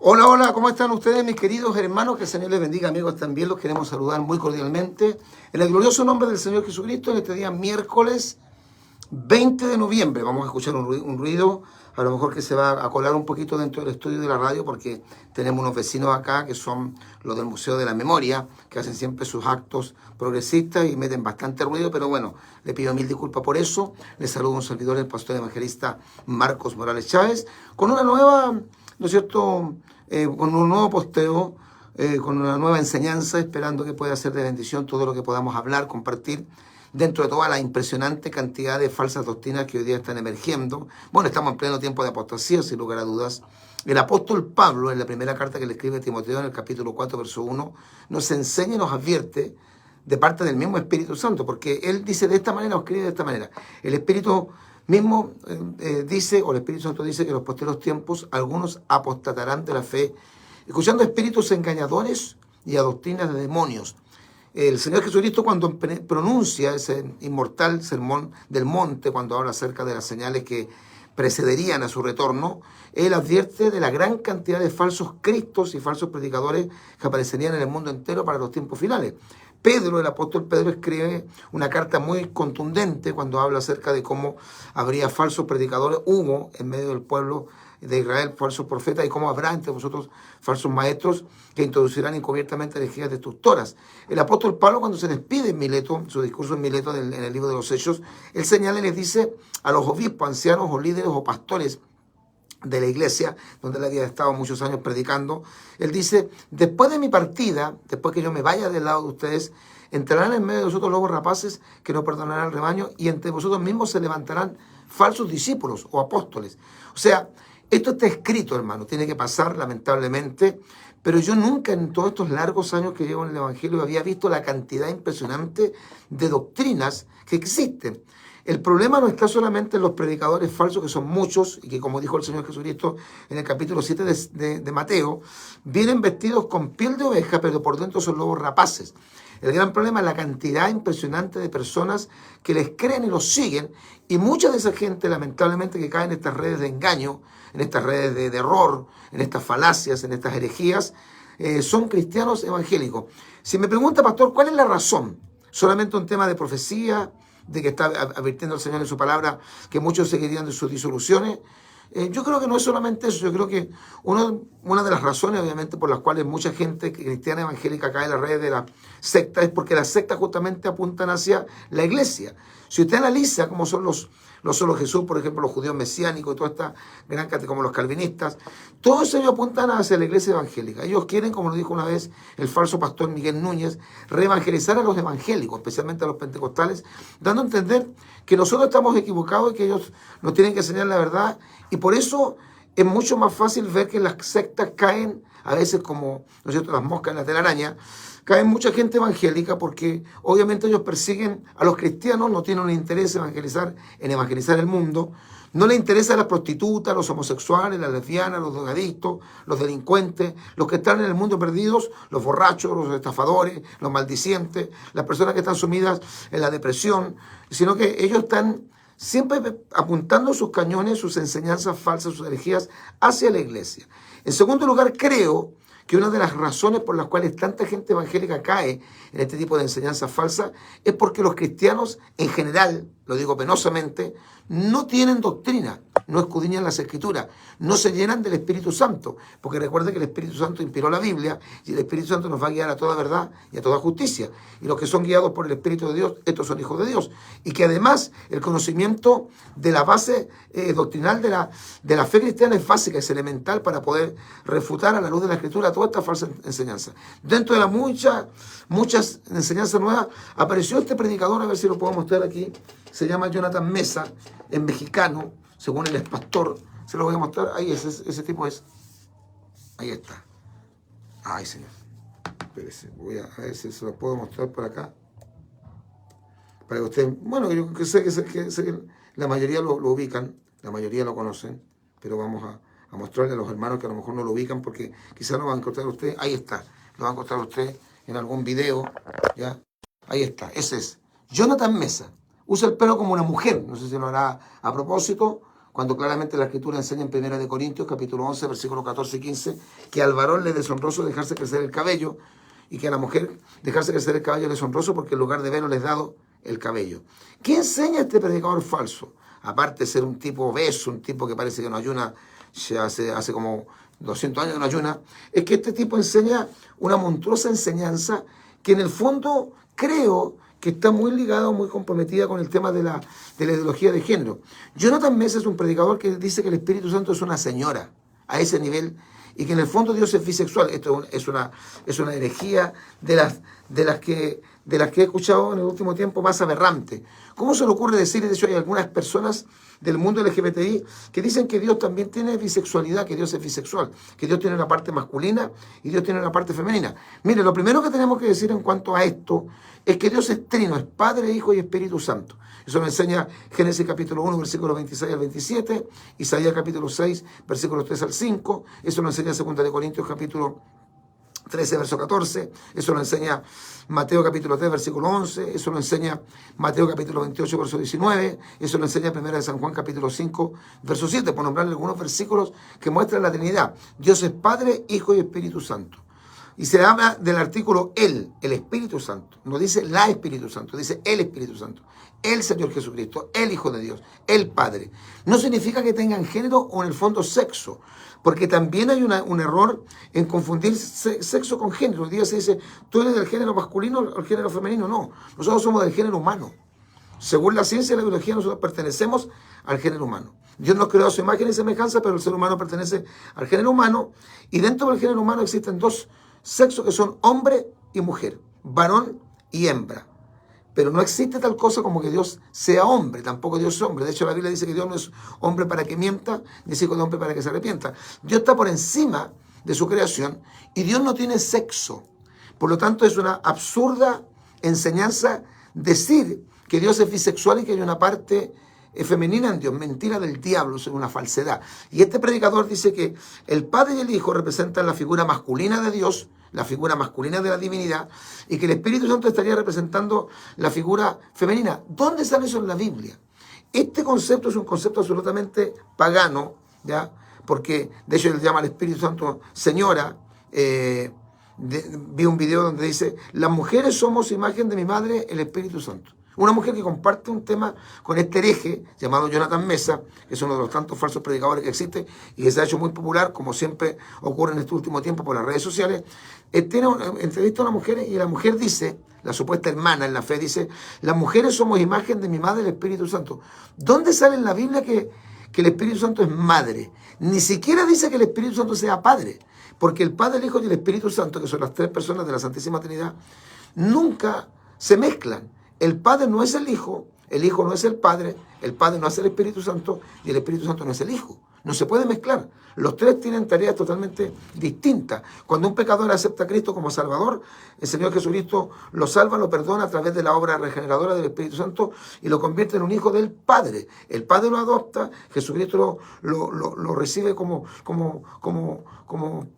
Hola, hola, ¿cómo están ustedes, mis queridos hermanos? Que el Señor les bendiga, amigos, también los queremos saludar muy cordialmente. En el glorioso nombre del Señor Jesucristo, en este día miércoles 20 de noviembre, vamos a escuchar un ruido, a lo mejor que se va a colar un poquito dentro del estudio de la radio, porque tenemos unos vecinos acá que son los del Museo de la Memoria, que hacen siempre sus actos progresistas y meten bastante ruido, pero bueno, le pido mil disculpas por eso. Les saludo a un servidor, el pastor evangelista Marcos Morales Chávez, con una nueva, ¿no es cierto?, con un nuevo posteo, con una nueva enseñanza, esperando que pueda ser de bendición todo lo que podamos hablar, compartir, dentro de toda la impresionante cantidad de falsas doctrinas que hoy día están emergiendo. Bueno, estamos en pleno tiempo de apostasía, sin lugar a dudas. El apóstol Pablo, en la primera carta que le escribe a Timoteo, en el capítulo 4, verso 1, nos enseña y nos advierte de parte del mismo Espíritu Santo, porque él dice de esta manera o escribe de esta manera. El Espíritu mismo dice, o el Espíritu Santo dice, que en los posteriores tiempos algunos apostatarán de la fe, escuchando espíritus engañadores y a doctrinas de demonios. El Señor Jesucristo, cuando pronuncia ese inmortal sermón del monte, cuando habla acerca de las señales que precederían a su retorno, él advierte de la gran cantidad de falsos cristos y falsos predicadores que aparecerían en el mundo entero para los tiempos finales. Pedro, el apóstol Pedro, escribe una carta muy contundente cuando habla acerca de cómo habría falsos predicadores, hubo en medio del pueblo de Israel falsos profetas, y cómo habrá entre vosotros falsos maestros que introducirán encubiertamente herejías destructoras. El apóstol Pablo, cuando se despide en Mileto, su discurso en Mileto, en el libro de los Hechos, él señala y les dice a los obispos, ancianos o líderes o pastores de la iglesia, donde él había estado muchos años predicando, él dice: después de mi partida, después que yo me vaya del lado de ustedes, entrarán en medio de vosotros lobos rapaces que no perdonarán al rebaño, y entre vosotros mismos se levantarán falsos discípulos o apóstoles. O sea, esto está escrito, hermano, tiene que pasar, lamentablemente, pero yo nunca en todos estos largos años que llevo en el Evangelio había visto la cantidad impresionante de doctrinas que existen. El problema no está solamente en los predicadores falsos, que son muchos, y que, como dijo el Señor Jesucristo en el capítulo 7 de Mateo, vienen vestidos con piel de oveja, pero por dentro son lobos rapaces. El gran problema es la cantidad impresionante de personas que les creen y los siguen, y mucha de esa gente, lamentablemente, que cae en estas redes de engaño, en estas redes de error, en estas falacias, en estas herejías, son cristianos evangélicos. Si me pregunta, pastor, ¿cuál es la razón? ¿Solamente un tema de profecía, de que está advirtiendo el Señor en su palabra que muchos seguirían de sus disoluciones? Yo creo que no es solamente eso. Yo creo que una de las razones, obviamente, por las cuales mucha gente cristiana evangélica cae en las redes de la secta, es porque las sectas justamente apuntan hacia la iglesia. Si usted analiza cómo son los solo Jesús, por ejemplo, los judíos mesiánicos y toda esta gran cantidad, como los calvinistas, todos ellos apuntan hacia la iglesia evangélica. Ellos quieren, como lo dijo una vez el falso pastor Miguel Núñez, reevangelizar a los evangélicos, especialmente a los pentecostales, dando a entender que nosotros estamos equivocados y que ellos nos tienen que enseñar la verdad. Y por eso es mucho más fácil ver que las sectas caen, a veces como, ¿no es cierto?, las moscas en la telaraña, caen mucha gente evangélica, porque obviamente ellos persiguen a los cristianos, no tienen un interés en evangelizar el mundo, no les interesa a las prostitutas, los homosexuales, las lesbianas, los drogadictos, los delincuentes, los que están en el mundo perdidos, los borrachos, los estafadores, los maldicientes, las personas que están sumidas en la depresión, sino que ellos están siempre apuntando sus cañones, sus enseñanzas falsas, sus herejías hacia la iglesia. En segundo lugar, creo que una de las razones por las cuales tanta gente evangélica cae en este tipo de enseñanzas falsas es porque los cristianos en general, lo digo penosamente, no tienen doctrina, no escudriñan las Escrituras, no se llenan del Espíritu Santo, porque recuerden que el Espíritu Santo inspiró la Biblia, y el Espíritu Santo nos va a guiar a toda verdad y a toda justicia. Y los que son guiados por el Espíritu de Dios, estos son hijos de Dios. Y que además el conocimiento de la base doctrinal de la fe cristiana es básica, es elemental para poder refutar a la luz de la Escritura toda esta falsa enseñanza. Dentro de las muchas enseñanzas nuevas, apareció este predicador, a ver si lo puedo mostrar aquí, se llama Jonathan Mesa, es mexicano, según él es pastor. Se lo voy a mostrar. Ahí ese tipo es. Ahí está. Ay, señor. Espérese. Voy a ver si se lo puedo mostrar por acá. Para que usted, bueno, yo sé que la mayoría lo ubican, la mayoría lo conocen, pero vamos a mostrarle a los hermanos que a lo mejor no lo ubican, porque quizás lo van a encontrar usted. Ahí está. Lo va a encontrar usted en algún video. ¿Ya? Ahí está. Ese es Jonathan Mesa. Usa el pelo como una mujer, no sé si lo hará a propósito cuando claramente la Escritura enseña en 1 Corintios, capítulo 11, versículos 14 y 15, que al varón le es deshonroso dejarse crecer el cabello, y que a la mujer dejarse crecer el cabello es deshonroso porque en lugar de velo les dado el cabello. ¿Qué enseña este predicador falso? Aparte de ser un tipo obeso, un tipo que parece que no ayuna, hace como 200 años que no ayuna, es que este tipo enseña una monstruosa enseñanza que en el fondo creo que está muy ligada, muy comprometida con el tema de la ideología de género. Jonathan Mesa es un predicador que dice que el Espíritu Santo es una señora, a ese nivel, y que en el fondo Dios es bisexual. Esto es una herejía de las que he escuchado en el último tiempo más aberrante. ¿Cómo se le ocurre decir? De hecho, hay algunas personas del mundo LGBTI que dicen que Dios también tiene bisexualidad, que Dios es bisexual, que Dios tiene una parte masculina y Dios tiene una parte femenina. Mire, lo primero que tenemos que decir en cuanto a esto es que Dios es trino, es Padre, Hijo y Espíritu Santo. Eso lo enseña Génesis capítulo 1, versículos 26 al 27, Isaías capítulo 6, versículos 3 al 5, eso lo enseña 2 Corintios capítulo 13, verso 14, eso lo enseña Mateo capítulo 3, versículo 11, eso lo enseña Mateo capítulo 28, verso 19, eso lo enseña 1 de San Juan capítulo 5, verso 7, por nombrarle algunos versículos que muestran la Trinidad. Dios es Padre, Hijo y Espíritu Santo. Y se habla del artículo el Espíritu Santo. No dice la Espíritu Santo, dice el Espíritu Santo. El Señor Jesucristo, el Hijo de Dios, el Padre. No significa que tengan género o en el fondo sexo, porque también hay un error en confundir sexo con género. Hoy día se dice, tú eres del género masculino o del género femenino. No, nosotros somos del género humano. Según la ciencia y la biología, nosotros pertenecemos al género humano. Dios nos creó a su imagen y semejanza, pero el ser humano pertenece al género humano. Y dentro del género humano existen dos sexos que son hombre y mujer, varón y hembra. Pero no existe tal cosa como que Dios sea hombre, tampoco Dios es hombre. De hecho, la Biblia dice que Dios no es hombre para que mienta, ni hijo de hombre para que se arrepienta. Dios está por encima de su creación y Dios no tiene sexo. Por lo tanto, es una absurda enseñanza decir que Dios es bisexual y que hay una parte femenina en Dios. Mentira del diablo, es una falsedad. Y este predicador dice que el Padre y el Hijo representan la figura masculina de Dios, la figura masculina de la divinidad, y que el Espíritu Santo estaría representando la figura femenina. ¿Dónde sale eso en la Biblia? Este concepto es un concepto absolutamente pagano, ¿ya? Porque de hecho él llama al Espíritu Santo señora. Vi un video donde dice, las mujeres somos imagen de mi madre, el Espíritu Santo. Una mujer que comparte un tema con este hereje llamado Jonathan Mesa, que es uno de los tantos falsos predicadores que existe y que se ha hecho muy popular, como siempre ocurre en este último tiempo por las redes sociales. Tiene una entrevista a una mujer y la mujer dice, la supuesta hermana en la fe dice, las mujeres somos imagen de mi madre, el Espíritu Santo. ¿Dónde sale en la Biblia que el Espíritu Santo es madre? Ni siquiera dice que el Espíritu Santo sea padre, porque el Padre, el Hijo y el Espíritu Santo, que son las tres personas de la Santísima Trinidad, nunca se mezclan. El Padre no es el Hijo no es el Padre no es el Espíritu Santo y el Espíritu Santo no es el Hijo. No se puede mezclar. Los tres tienen tareas totalmente distintas. Cuando un pecador acepta a Cristo como Salvador, el Señor Jesucristo lo salva, lo perdona a través de la obra regeneradora del Espíritu Santo y lo convierte en un hijo del Padre. El Padre lo adopta, Jesucristo lo recibe como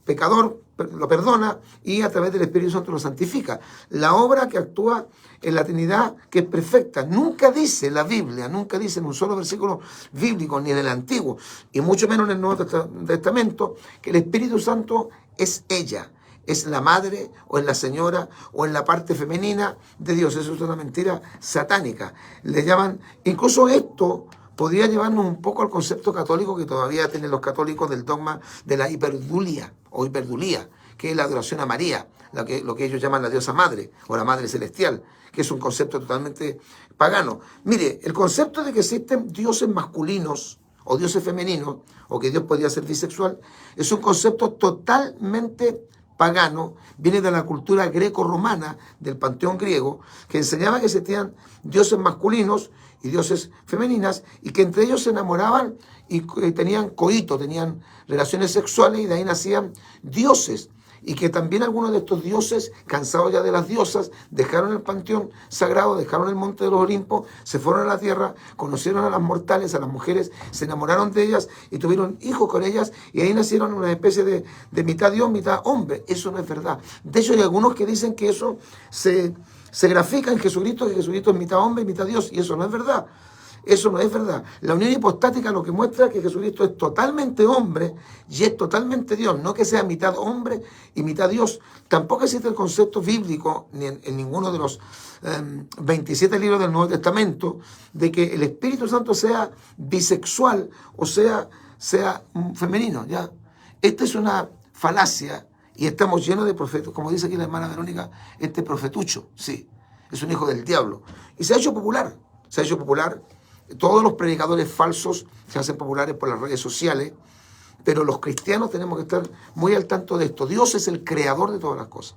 pecador, lo perdona y a través del Espíritu Santo lo santifica. La obra que actúa en la Trinidad, que es perfecta, nunca dice la Biblia, nunca dice en un solo versículo bíblico, ni en el Antiguo, y mucho menos en el Nuevo Testamento, que el Espíritu Santo es ella, es la madre, o es la señora, o es la parte femenina de Dios. Eso es una mentira satánica. Le llaman, incluso esto podría llevarnos un poco al concepto católico que todavía tienen los católicos del dogma de la hiperdulia, o hiperdulía, que es la adoración a María, lo que ellos llaman la diosa madre, o la madre celestial, que es un concepto totalmente pagano. Mire, el concepto de que existen dioses masculinos o dioses femeninos, o que Dios podría ser bisexual, es un concepto totalmente pagano, viene de la cultura greco-romana, del panteón griego, que enseñaba que existían dioses masculinos y dioses femeninas, y que entre ellos se enamoraban y tenían coito, tenían relaciones sexuales, y de ahí nacían dioses. Y que también algunos de estos dioses, cansados ya de las diosas, dejaron el panteón sagrado, dejaron el monte de los Olimpos, se fueron a la tierra, conocieron a las mortales, a las mujeres, se enamoraron de ellas y tuvieron hijos con ellas, y ahí nacieron una especie de mitad Dios, mitad hombre. Eso no es verdad. De hecho, hay algunos que dicen que eso se grafica en Jesucristo, que Jesucristo es mitad hombre y mitad Dios, y eso no es verdad. Eso no es verdad. La unión hipostática lo que muestra es que Jesucristo es totalmente hombre y es totalmente Dios. No que sea mitad hombre y mitad Dios. Tampoco existe el concepto bíblico ni en ninguno de los 27 libros del Nuevo Testamento de que el Espíritu Santo sea bisexual o sea femenino. ¿Ya? Esta es una falacia y estamos llenos de profetas. Como dice aquí la hermana Verónica, este profetucho, sí, es un hijo del diablo. Y se ha hecho popular. Se ha hecho popular. Todos los predicadores falsos se hacen populares por las redes sociales, pero los cristianos tenemos que estar muy al tanto de esto. Dios es el creador de todas las cosas.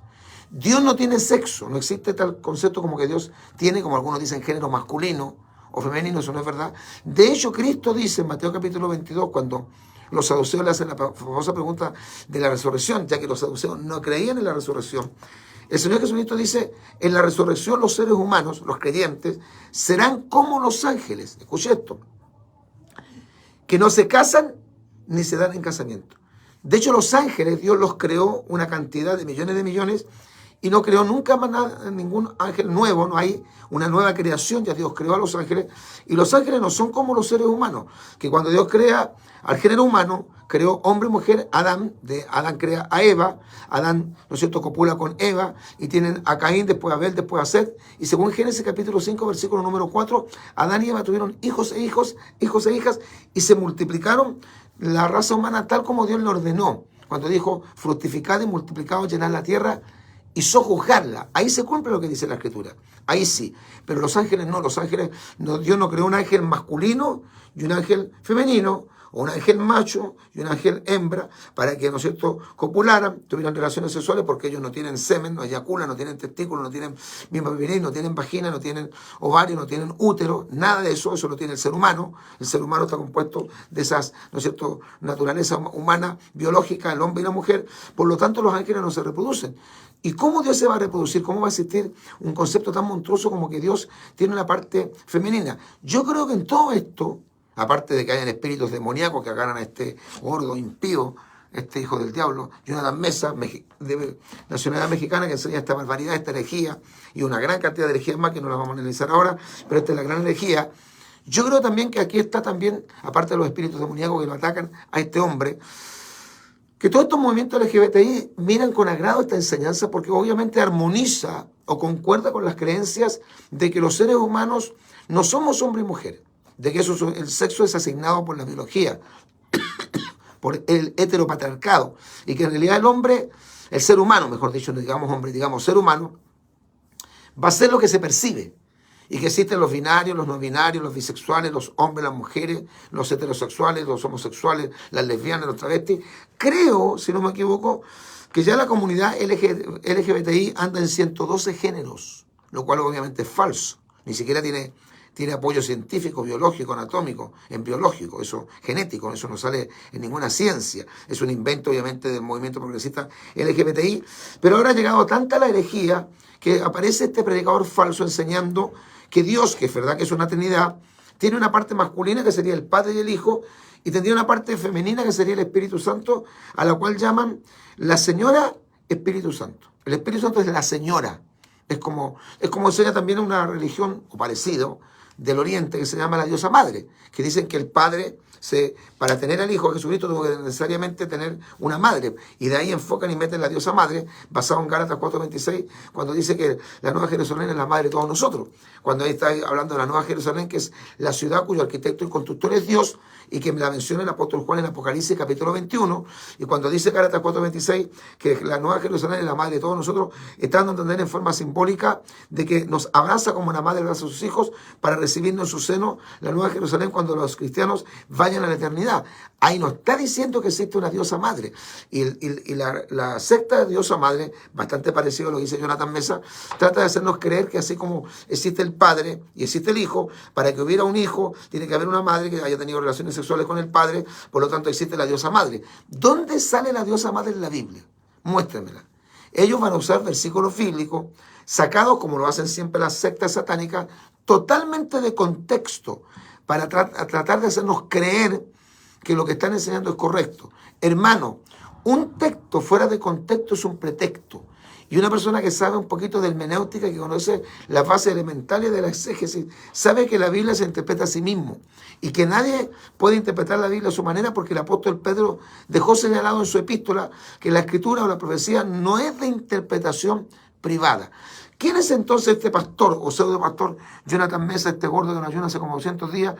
Dios no tiene sexo, no existe tal concepto como que Dios tiene, como algunos dicen, género masculino o femenino, eso no es verdad. De hecho, Cristo dice en Mateo capítulo 22, cuando los saduceos le hacen la famosa pregunta de la resurrección, ya que los saduceos no creían en la resurrección, el Señor Jesucristo dice, en la resurrección los seres humanos, los creyentes, serán como los ángeles. Escuche esto, que no se casan ni se dan en casamiento. De hecho, los ángeles, Dios los creó una cantidad de millones, y no creó nunca más nada, ningún ángel nuevo, no hay una nueva creación, ya Dios creó a los ángeles, y los ángeles no son como los seres humanos, que cuando Dios crea al género humano, creó hombre y mujer, Adán, de Adán crea a Eva, Adán, ¿no es cierto?, copula con Eva, y tienen a Caín, después a Abel, después a Set, y según Génesis capítulo 5, versículo número 4, Adán y Eva tuvieron hijos e hijas, y se multiplicaron la raza humana tal como Dios le ordenó, cuando dijo, fructificad y multiplicaos, llenad la tierra, y sojuzgarla. Ahí se cumple lo que dice la Escritura. Ahí sí. Pero los ángeles no. Los ángeles, no, Dios no creó un ángel masculino y un ángel femenino, o un ángel macho y un ángel hembra, para que, ¿no es cierto?, copularan, tuvieran relaciones sexuales, porque ellos no tienen semen, no eyaculan, no tienen testículos, no tienen miembros viril, no tienen vagina, no tienen ovario, no tienen útero, nada de eso. Eso lo tiene el ser humano. El ser humano está compuesto de esas, ¿no es cierto?, naturaleza humana, biológica, el hombre y la mujer. Por lo tanto, los ángeles no se reproducen. ¿Y cómo Dios se va a reproducir? ¿Cómo va a existir un concepto tan monstruoso como que Dios tiene una parte femenina? Yo creo que en todo esto, aparte de que hayan espíritus demoníacos que agarran a este gordo impío, este hijo del diablo, Jonathan Mesa, de nacionalidad mexicana, que enseña esta barbaridad, esta herejía, y una gran cantidad de herejías más que no las vamos a analizar ahora, pero esta es la gran herejía. Yo creo también que aquí está también, aparte de los espíritus demoníacos que lo atacan a este hombre, que todos estos movimientos LGBTI miran con agrado esta enseñanza porque obviamente armoniza o concuerda con las creencias de que los seres humanos no somos hombre y mujer, de que el sexo es asignado por la biología, por el heteropatriarcado, y que en realidad el hombre, el ser humano, mejor dicho, no digamos hombre, digamos ser humano, va a ser lo que se percibe. Y que existen los binarios, los no binarios, los bisexuales, los hombres, las mujeres, los heterosexuales, los homosexuales, las lesbianas, los travestis. Creo, si no me equivoco, que ya la comunidad LGBTI anda en 112 géneros, lo cual obviamente es falso. Ni siquiera tiene apoyo científico, biológico, anatómico, en biológico, eso genético, eso no sale en ninguna ciencia. Es un invento, obviamente, del movimiento progresista LGBTI. Pero ahora ha llegado tanta la herejía que aparece este predicador falso enseñando que Dios, que es verdad que es una trinidad, tiene una parte masculina que sería el Padre y el Hijo, y tendría una parte femenina que sería el Espíritu Santo, a la cual llaman la Señora Espíritu Santo. El Espíritu Santo es la Señora. Es como enseña también una religión, o parecido, del Oriente, que se llama la diosa madre, que dicen que el Padre, para tener al Hijo Jesucristo, tuvo que necesariamente tener una madre, y de ahí enfocan y meten la diosa madre, basado en Gálatas 4:26, cuando dice que la Nueva Jerusalén es la madre de todos nosotros, cuando ahí está hablando de la Nueva Jerusalén, que es la ciudad cuyo arquitecto y constructor es Dios, y que la menciona el apóstol Juan en Apocalipsis capítulo 21, y cuando dice Gálatas 4:26 que la Nueva Jerusalén es la madre de todos nosotros, está dando a entender en forma simbólica de que nos abraza como una madre abraza a sus hijos para recibirnos en su seno la Nueva Jerusalén cuando los cristianos vayan a la eternidad. Ahí nos está diciendo que existe una diosa madre, y la secta de diosa madre, bastante parecido a lo que dice Jonathan Mesa, trata de hacernos creer que así como existe el Padre y existe el Hijo, para que hubiera un hijo tiene que haber una madre que haya tenido relaciones sexuales con el Padre, por lo tanto existe la diosa madre. ¿Dónde sale la diosa madre en la Biblia? Muéstrenmela. Ellos van a usar versículos bíblicos sacados, como lo hacen siempre las sectas satánicas, totalmente de contexto, para tratar de hacernos creer que lo que están enseñando es correcto. Hermano, un texto fuera de contexto es un pretexto. Y una persona que sabe un poquito de hermenéutica, que conoce las bases elementales de la exégesis, sabe que la Biblia se interpreta a sí mismo y que nadie puede interpretar la Biblia a su manera, porque el apóstol Pedro dejó señalado en su epístola que la escritura o la profecía no es de interpretación privada. ¿Quién es entonces este pastor o pseudo pastor Jonathan Mesa, este gordo que nos ayuna hace como 200 días,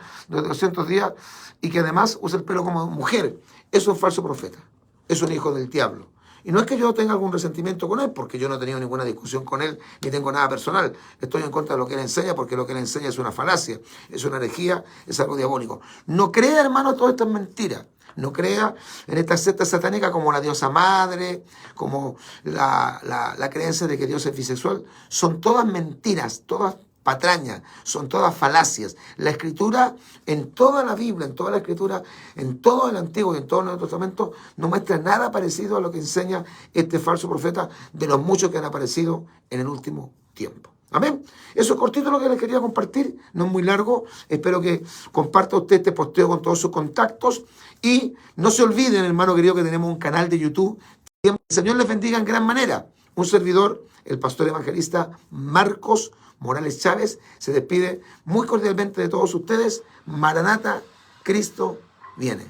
y que además usa el pelo como mujer? Es un falso profeta, es un hijo del diablo. Y no es que yo tenga algún resentimiento con él, porque yo no he tenido ninguna discusión con él, ni tengo nada personal. Estoy en contra de lo que él enseña, porque lo que él enseña es una falacia, es una herejía, es algo diabólico. No crea, hermano, todas estas mentiras. No crea en esta secta satánica como la diosa madre, como la creencia de que Dios es bisexual. Son todas mentiras, todas patrañas, son todas falacias. La escritura, en toda la Biblia, en toda la escritura, en todo el Antiguo y en todo el Nuevo Testamento, no muestra nada parecido a lo que enseña este falso profeta, de los muchos que han aparecido en el último tiempo. Amén. Eso es cortito lo que les quería compartir, no es muy largo. Espero que comparta usted este posteo con todos sus contactos. Y no se olviden, hermano querido, que tenemos un canal de YouTube. Que el Señor les bendiga en gran manera. Un servidor, el pastor evangelista Marcos Morales Chávez, se despide muy cordialmente de todos ustedes. Maranata, Cristo viene.